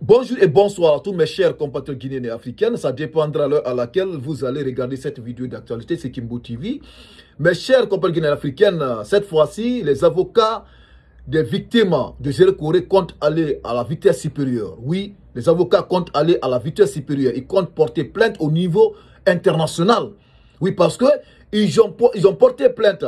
Bonjour et bonsoir à tous mes chers compatriotes guinéens et africains. Ça dépendra de l'heure à laquelle vous allez regarder cette vidéo d'actualité, c'est Kimbo TV. Mes chers compatriotes guinéens et africains, cette fois-ci, les avocats des victimes de Zéro Corée comptent aller à la vitesse supérieure. Oui, les avocats comptent aller à la vitesse supérieure. Ils comptent porter plainte au niveau international. Oui, parce que ils ont porté plainte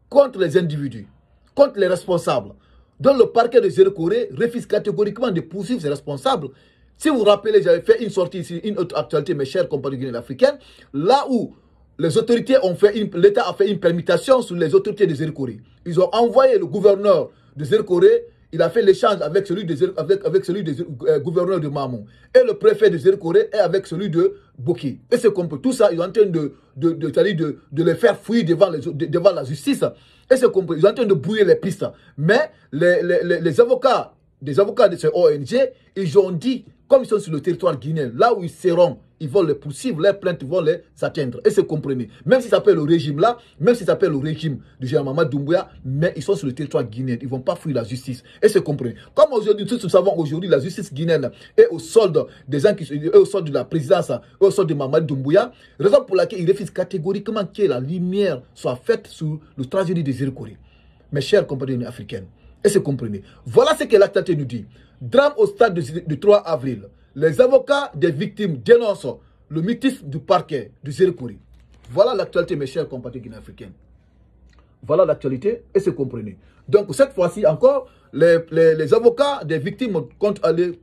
contre les individus, contre les responsables. Donc le parquet de Zéro Corée refuse catégoriquement de poursuivre ses responsables. Si vous vous rappelez, j'avais fait une sortie ici, une autre actualité, mes chers compatriotes guinéens africains, là où les autorités ont fait, l'État a fait une permutation sur les autorités de Zéro Corée. Ils ont envoyé le gouverneur de Zéro Corée, il a fait l'échange avec celui de gouverneur de Mamou. Et le préfet de Zéro Corée est avec celui de Boki. Et c'est compris. Tout ça, ils sont en train de les faire fuir devant la justice. Et c'est compris. Ils sont en train de brouiller les pistes. Mais les avocats, des avocats de ces ONG, ils ont dit, comme ils sont sur le territoire guinéen, là où ils seront, ils vont les poursuivre, leurs plaintes vont les atteindre. Et c'est compris. Même si ça s'appelle le régime là, même si ça s'appelle le régime du général Mamadou Doumbouya, mais ils sont sur le territoire guinéen. Ils ne vont pas fuir la justice. Et c'est compris. Comme aujourd'hui, tous nous savons aujourd'hui, la justice guinéenne est au solde des gens qui sont au solde de la présidence, au solde de Mamadou Doumbouya. Raison pour laquelle ils refusent catégoriquement que la lumière soit faite sur le tragédie des Zéro Corée. Mes chers compatriotes africains. Et c'est compris. Voilà ce que l'actualité nous dit. Drame au stade du 3 avril. Les avocats des victimes dénoncent le mutisme du parquet de Zéro Corée. Voilà l'actualité, mes chers compatriotes guinéens africains. Voilà l'actualité et c'est compris. Donc, cette fois-ci encore, les avocats des victimes comptent aller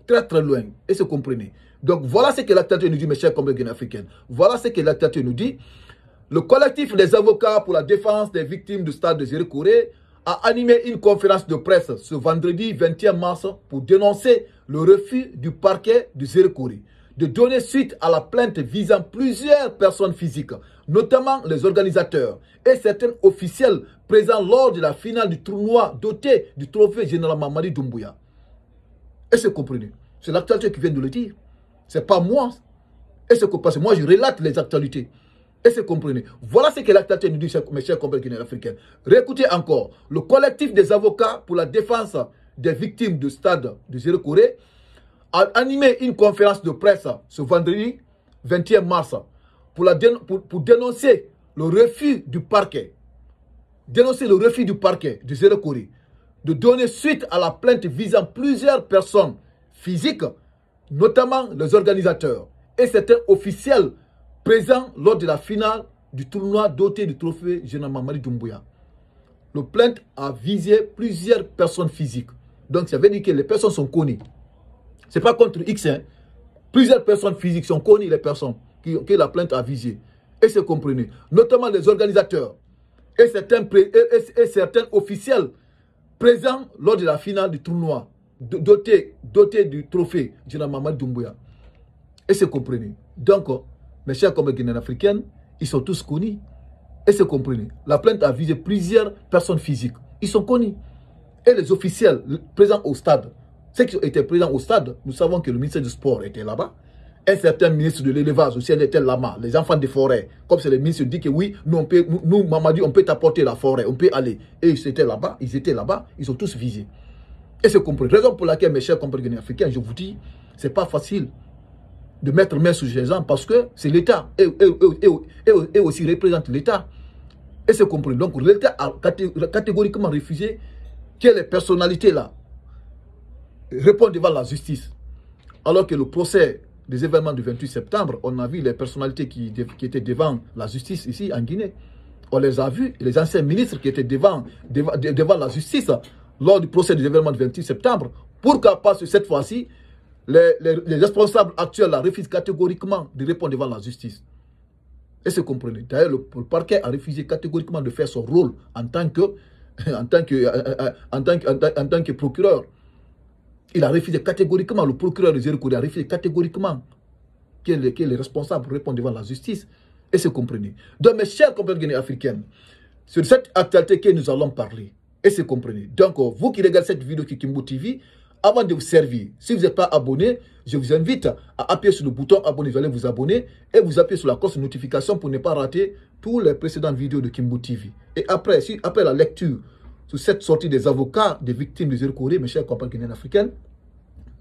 très très loin et c'est compris. Donc, voilà ce que l'actualité nous dit, mes chers compatriotes guinéens africains. Voilà ce que l'actualité nous dit. Le collectif des avocats pour la défense des victimes du stade de Zéro Corée a animé une conférence de presse ce vendredi 21 mars pour dénoncer le refus du parquet de Zéro Corée de donner suite à la plainte visant plusieurs personnes physiques, notamment les organisateurs et certains officiels présents lors de la finale du tournoi doté du trophée général Mamadi Doumbouya. Et c'est compris. C'est l'actualité qui vient de le dire. Ce n'est pas moi. Et c'est parce que moi je relate les actualités. Et c'est compris. Voilà ce que l'actualité nous dit, mes chers compatriotes guinéens africains. Réécoutez encore. Le collectif des avocats pour la défense des victimes du stade de Zéro Corée a animé une conférence de presse ce vendredi 21 mars pour dénoncer le refus du parquet. Dénoncer le refus du parquet de Zéro Corée de donner suite à la plainte visant plusieurs personnes physiques, notamment les organisateurs et certains officiels présents lors de la finale du tournoi doté du trophée général Mamadi Doumbouya. Le plainte a visé plusieurs personnes physiques. Donc ça veut dire que les personnes sont connues. Ce n'est pas contre X. Hein. Plusieurs personnes physiques sont connues, les personnes que la plainte a visées. Et c'est compris. Notamment les organisateurs et certains officiels présents lors de la finale du tournoi doté du trophée général Mamadi Doumbouya. Et c'est compris. Donc, mes chers compatriotes guinéens africains, ils sont tous connus. Et c'est compris. La plainte a visé plusieurs personnes physiques. Ils sont connus. Et les officiels présents au stade, ceux qui étaient présents au stade, nous savons que le ministre du Sport était là-bas. Un certain ministre de l'élevage aussi était là-bas. Les enfants des forêts. Comme c'est le ministre dit que oui, nous Mamadi, on peut t'apporter la forêt, on peut aller. Et ils étaient là-bas, ils sont tous visés. Et c'est compris. Raison pour laquelle, mes chers compatriotes guinéens africains, je vous dis, c'est pas facile de mettre main sur ces gens parce que c'est l'État et aussi représente l'État. Et c'est compris. Donc l'État a catégoriquement refusé que les personnalités là répondent devant la justice. Alors que le procès des événements du 28 septembre, on a vu les personnalités qui étaient devant la justice ici en Guinée. On les a vus, les anciens ministres qui étaient devant la justice lors du procès des événements du 28 septembre. Pourquoi pas cette fois-ci les responsables actuels là, refusent catégoriquement de répondre devant la justice. Et c'est compris. D'ailleurs, le parquet a refusé catégoriquement de faire son rôle en tant que procureur. Il a refusé catégoriquement, le procureur de Zéro Corée a refusé catégoriquement que les responsables répondent devant la justice. Et c'est compris. Donc, mes chers compatriotes guinéens africains, sur cette actualité que nous allons parler, et c'est compris. Donc, vous qui regardez cette vidéo qui Kimbo TV, avant de vous servir, si vous n'êtes pas abonné, je vous invite à appuyer sur le bouton abonner, vous allez vous abonner et vous appuyez sur la cloche de notification pour ne pas rater toutes les précédentes vidéos de Kimbo TV. Et après la lecture sur cette sortie des avocats des victimes de Zéro Corée, mes chers compatriotes guinéens africains,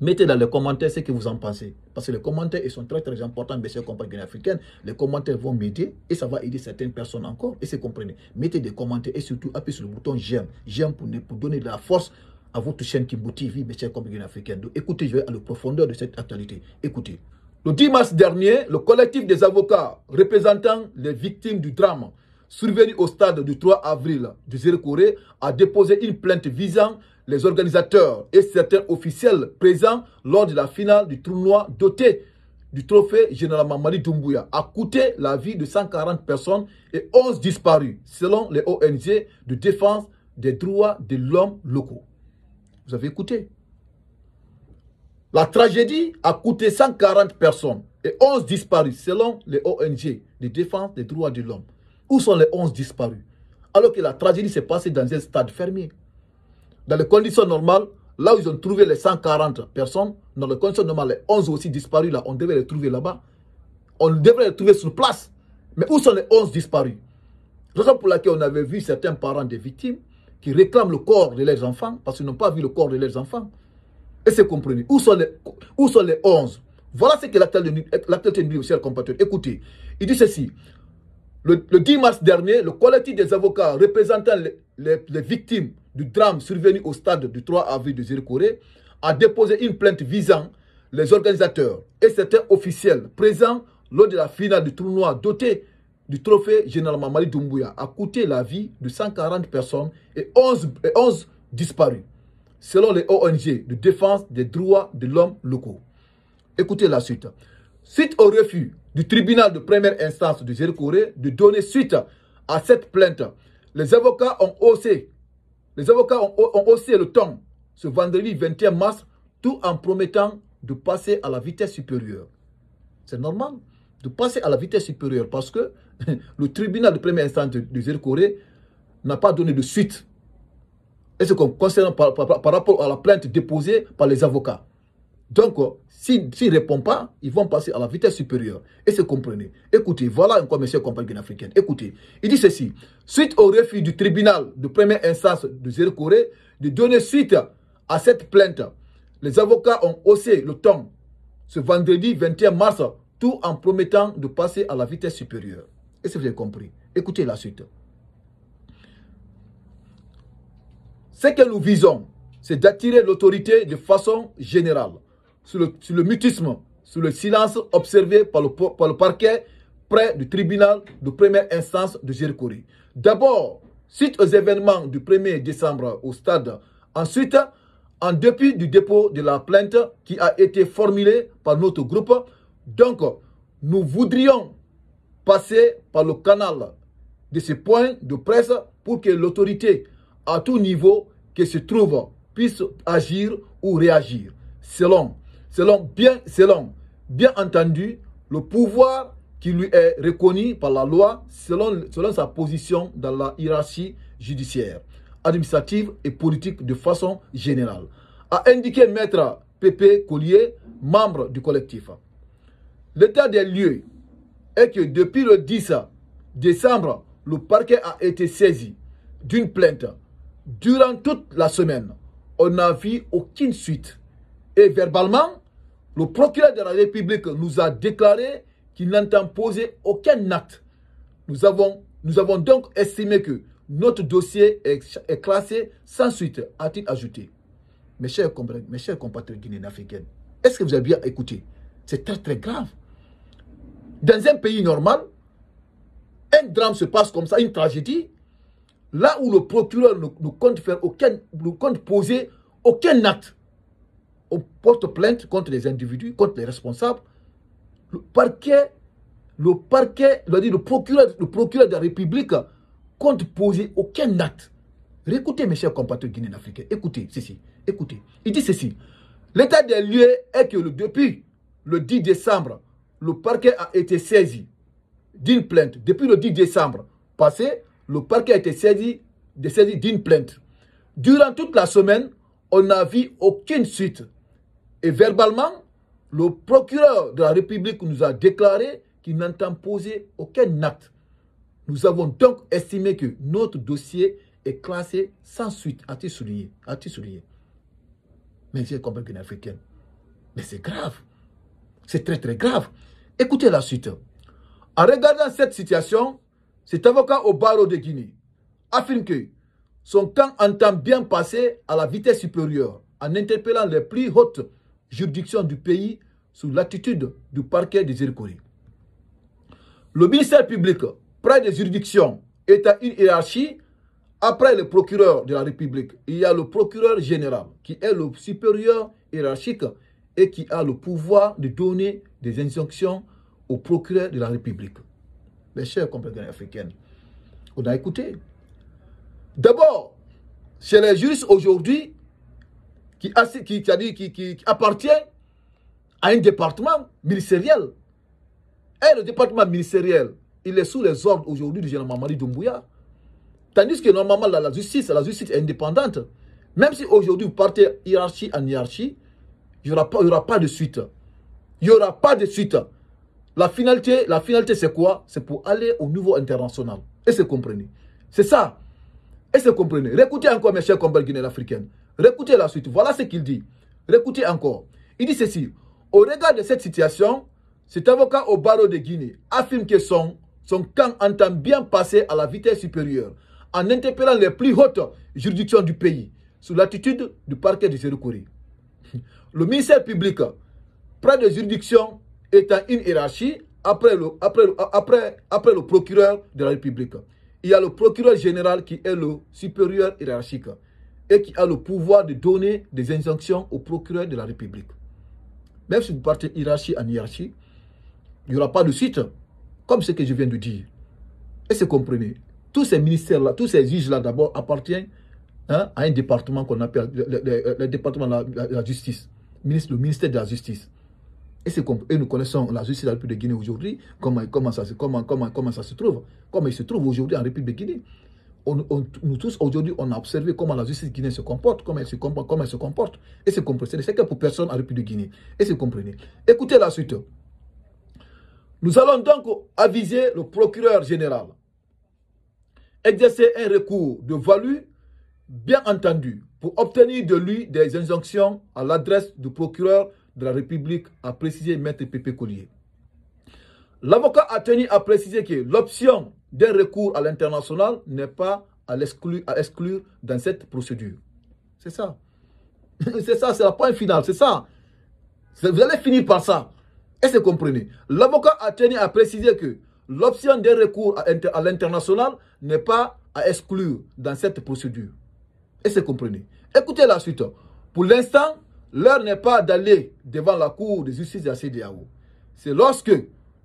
Mettez dans les commentaires ce que vous en pensez. Parce que les commentaires ils sont très très importants, messieurs compagnies africaines. Les commentaires vont m'aider et ça va aider certaines personnes encore. Et c'est comprenez. Mettez des commentaires et surtout appuyez sur le bouton j'aime. J'aime pour donner de la force à votre chaîne Kimbo TV, messieurs compagnies africaines. Donc écoutez, je vais à la profondeur de cette actualité. Écoutez. Le 10 mars dernier, le collectif des avocats représentant les victimes du drame survenu au stade du 3 avril de Zéro-Corée a déposé une plainte visant les organisateurs et certains officiels présents lors de la finale du tournoi doté du trophée Général Mamadi Doumbouya a coûté la vie de 140 personnes et 11 disparus, selon les ONG de défense des droits de l'homme locaux. Vous avez écouté? La tragédie a coûté 140 personnes et 11 disparus, selon les ONG de défense des droits de l'homme. Où sont les 11 disparus? Alors que la tragédie s'est passée dans un stade fermé. Dans les conditions normales, là où ils ont trouvé les 140 personnes, dans les conditions normales, les 11 aussi disparus, là, on devait les trouver là-bas. On devrait les trouver sur place. Mais où sont les 11 disparus? Raison pour laquelle on avait vu certains parents des victimes qui réclament le corps de leurs enfants parce qu'ils n'ont pas vu le corps de leurs enfants. Et c'est compris. Où sont les 11? Voilà ce que l'actualité nous dit, chers compatriotes. Écoutez, il dit ceci. Le 10 mars dernier, le collectif des avocats représentant les victimes du drame survenu au stade du 3 avril de Zéro-Corée a déposé une plainte visant les organisateurs et certains officiels présents lors de la finale du tournoi doté du trophée Général Mamadi Doumbouya a coûté la vie de 140 personnes et 11 disparus, selon les ONG de défense des droits de l'homme locaux. Écoutez la suite. Suite au refus du tribunal de première instance de Zéro-Corée de donner suite à cette plainte, les avocats ont haussé le ton ce vendredi 21 mars, tout en promettant de passer à la vitesse supérieure. C'est normal de passer à la vitesse supérieure parce que le tribunal de première instance de Zéro-Corée n'a pas donné de suite. Et ce qu'on concerne par rapport à la plainte déposée par les avocats. Donc, s'ils ne répondent pas, ils vont passer à la vitesse supérieure. Et c'est comprenez. Écoutez, voilà encore, monsieur compagnie africaine. Écoutez, il dit ceci. Suite au refus du tribunal de première instance de Zéro-Corée de donner suite à cette plainte, les avocats ont haussé le ton ce vendredi 21 mars, tout en promettant de passer à la vitesse supérieure. Est-ce que vous avez compris? Écoutez la suite. Ce que nous visons, c'est d'attirer l'autorité de façon générale sur le mutisme, sur le silence observé par le parquet près du tribunal de première instance de Zéro-Corée. D'abord, suite aux événements du 1er décembre au stade. Ensuite, en dépit du dépôt de la plainte qui a été formulée par notre groupe, donc nous voudrions passer par le canal de ce point de presse pour que l'autorité à tout niveau qui se trouve puisse agir ou réagir selon bien entendu le pouvoir qui lui est reconnu par la loi selon sa position dans la hiérarchie judiciaire, administrative et politique de façon générale, a indiqué maître Pépé Collier, membre du collectif. L'état des lieux est que depuis le 10 décembre, le parquet a été saisi d'une plainte. Durant toute la semaine, on n'a vu aucune suite. Et verbalement, le procureur de la République nous a déclaré qu'il n'entend poser aucun acte. Nous avons donc estimé que notre dossier est classé sans suite, a-t-il ajouté. Mes chers compatriotes guinéens africains, est-ce que vous avez bien écouté? C'est très très grave. Dans un pays normal, un drame se passe comme ça, une tragédie, là où le procureur ne compte poser aucun acte. On porte plainte contre les individus, contre les responsables. Le procureur de la République compte poser aucun acte. Écoutez, mes chers compatriotes guinéens africains, écoutez ceci, écoutez. Il dit ceci. L'état des lieux est que depuis le 10 décembre, le parquet a été saisi d'une plainte. Depuis le 10 décembre passé, le parquet a été saisi d'une plainte. Durant toute la semaine, on n'a vu aucune suite. Et verbalement, le procureur de la République nous a déclaré qu'il n'entend poser aucun acte. Nous avons donc estimé que notre dossier est classé sans suite, a-t-il souligné. Mais j'ai compris qu'une africaine. Mais c'est grave. C'est très très grave. Écoutez la suite. En regardant cette situation, cet avocat au barreau de Guinée affirme que son camp entend bien passer à la vitesse supérieure en interpellant les plus hautes juridictions du pays sous l'attitude du parquet de Zirikori. Le ministère public, près des juridictions, est à une hiérarchie. Après le procureur de la République, il y a le procureur général qui est le supérieur hiérarchique et qui a le pouvoir de donner des injonctions au procureur de la République. Mes chers compatriotes africains, on a écouté. D'abord, chez les juristes aujourd'hui qui appartient à un département ministériel. Et le département ministériel, il est sous les ordres aujourd'hui du général Mamadi Doumbouya. Tandis que normalement, la justice est indépendante. Même si aujourd'hui vous partez hiérarchie en hiérarchie, il n'y aura pas de suite. Il n'y aura pas de suite. La finalité c'est quoi? C'est pour aller au niveau international. Et c'est comprenez. C'est ça. Et c'est comprenez. Récoutez encore, mes chers compatriotes guinéens africains. Récoutez la suite. Voilà ce qu'il dit. Récoutez encore. Il dit ceci. Au regard de cette situation, cet avocat au barreau de Guinée affirme que son camp entend bien passer à la vitesse supérieure en interpellant les plus hautes juridictions du pays sous l'attitude du parquet de Zirikori. Le ministère public, près des juridictions, est en une hiérarchie après le procureur de la République. Il y a le procureur général qui est le supérieur hiérarchique et qui a le pouvoir de donner des injonctions au procureur de la République. Même si vous partez hiérarchie en hiérarchie, il n'y aura pas de suite, comme ce que je viens de dire. Et c'est comprenez. Tous ces ministères-là, tous ces juges-là, d'abord, appartiennent à un département qu'on appelle le département de la justice, le ministère de la justice. Et nous connaissons la justice de la République de Guinée aujourd'hui, comment ça se trouve, comment il se trouve aujourd'hui en République de Guinée. Nous tous, aujourd'hui, on a observé comment la justice guinéenne se comporte, comment elle se comporte. Et c'est compris. C'est que pour personne en République de Guinée. Et c'est compris. Écoutez la suite. Nous allons donc aviser le procureur général. Exercer un recours de value, bien entendu, pour obtenir de lui des injonctions à l'adresse du procureur de la République, a précisé Maître Pépé Collier. L'avocat a tenu à préciser que l'option d'un recours à l'international n'est pas à exclure dans cette procédure. C'est ça. C'est ça, c'est la point final, c'est ça. Vous allez finir par ça. Et c'est comprenez. L'avocat a tenu à préciser que l'option d'un recours à l'international n'est pas à exclure dans cette procédure. Et c'est comprenez. Écoutez la suite. Pour l'instant, l'heure n'est pas d'aller devant la Cour de justice de la CEDEAO. C'est lorsque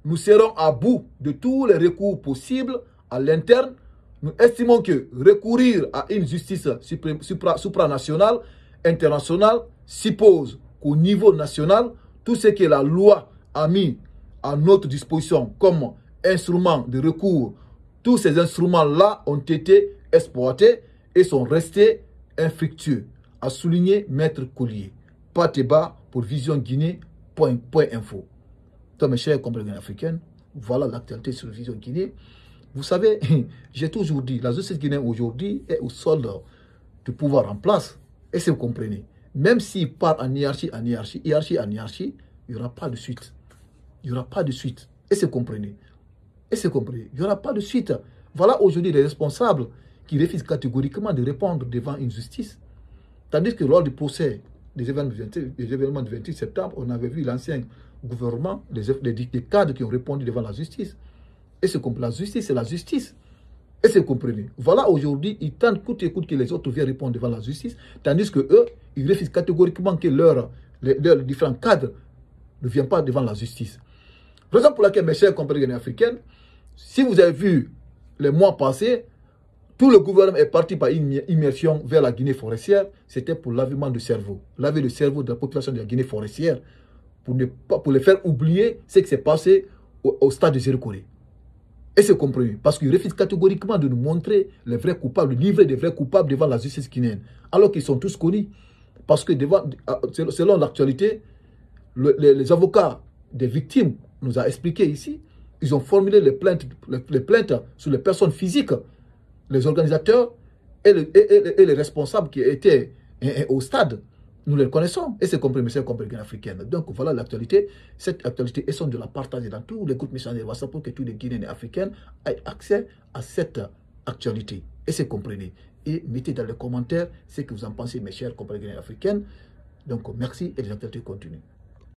nous serons à bout de tous les recours possibles à l'interne. Nous estimons que recourir à une justice supranationale, internationale, suppose qu'au niveau national, tout ce que la loi a mis à notre disposition comme instrument de recours, tous ces instruments-là ont été exploités et sont restés infructueux, a souligné Maître Collier. Pateba pour Vision Guinée, .info. Donc mes chers compatriotes africains, voilà l'actualité sur Vision Guinée. Vous savez, j'ai toujours dit, la justice guinéenne aujourd'hui est au sol du pouvoir en place. Et si vous comprenez, même s'il part en hiérarchie, il n'y aura pas de suite. Il n'y aura pas de suite. Et c'est comprenez. Et c'est compris. Il n'y aura pas de suite. Voilà aujourd'hui les responsables qui refusent catégoriquement de répondre devant une justice. Tandis que lors du procès des événements du 28 septembre, on avait vu l'ancien gouvernement, les cadres qui ont répondu devant la justice. Et c'est compris. La justice, c'est la justice. Et c'est compris. Voilà aujourd'hui, ils tentent coûte et coûte que les autres viennent répondre devant la justice, tandis que eux, ils refusent catégoriquement que leurs différents cadres ne viennent pas devant la justice. Raison pour laquelle, mes chers compatriotes africains, si vous avez vu les mois passés, tout le gouvernement est parti par une immersion vers la Guinée forestière. C'était pour lavement de cerveau. Laver le cerveau de la population de la Guinée forestière pour les faire oublier ce qui s'est passé au stade de Zirikori. Et c'est compris. Parce qu'ils refusent catégoriquement de nous montrer les vrais coupables, de livrer des vrais coupables devant la justice guinéenne. Alors qu'ils sont tous connus. Parce que selon l'actualité, les avocats des victimes nous ont expliqué ici, ils ont formulé les plaintes sur les personnes physiques, les organisateurs et les responsables qui étaient au stade Nous les connaissons. Et c'est compris, mes chers compatriotes africains. Donc voilà l'actualité. Cette actualité, elles sont de la partager dans tous les groupes missionnaires WhatsApp pour que tous les Guinéens et Africains aient accès à cette actualité. Et c'est comprenez. Et mettez dans les commentaires ce que vous en pensez, mes chers compatriotes africains. Donc merci et les actualités continuent.